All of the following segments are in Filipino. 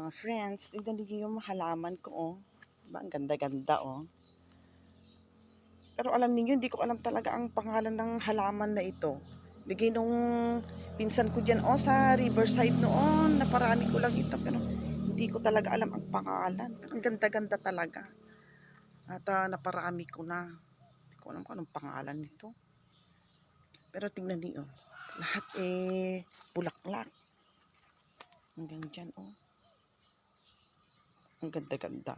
Mga friends, tignan niyo yung halaman ko, oh. Diba, ang ganda-ganda, oh. Pero alam niyo, hindi ko alam talaga ang pangalan ng halaman na ito. Bigay nung pinsan ko dyan, oh, sa Riverside noon. Naparami ko lang ito, pero hindi ko talaga alam ang pangalan. Pero ang ganda-ganda talaga. At naparami ko na. Hindi ko alam kung anong pangalan nito. Pero tingnan niyo, lahat bulaklak. Hanggang dyan, oh. Ang ganda-ganda.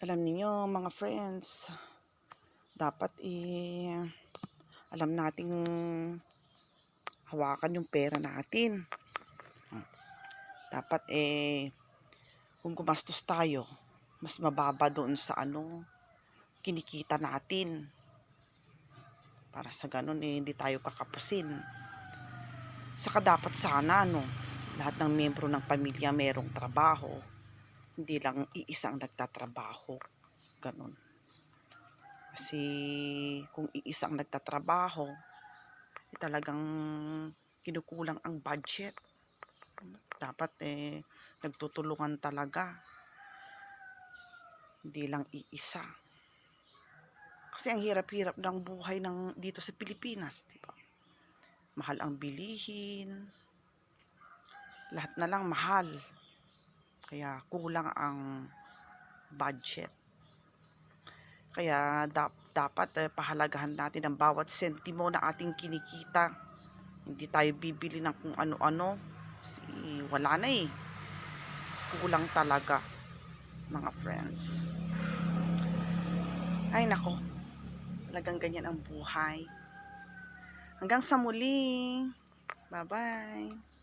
Alam niyo mga friends, dapat alam nating hawakan yung pera natin. Dapat kung gumastos tayo, mas mababa doon sa kinikita natin. Para sa ganun hindi tayo kakapusin. Saka dapat sana lahat ng miyembro ng pamilya merong trabaho. Hindi lang iisang nagtatrabaho. Ganun. Kasi kung iisang nagtatrabaho, talagang kinukulang ang budget. Dapat nagtutulungan talaga. Hindi lang iisa. Kasi ang hirap-hirap ng buhay dito sa Pilipinas, di ba? Mahal ang bilihin. Lahat na lang mahal. Kaya kulang ang budget. Kaya dapat pahalagahan natin ang bawat sentimo na ating kinikita. Hindi tayo bibili ng kung ano-ano. Kasi wala na kulang talaga, mga friends. Ay nako, talagang ganyan ang buhay. Hanggang sa muli. Bye-bye.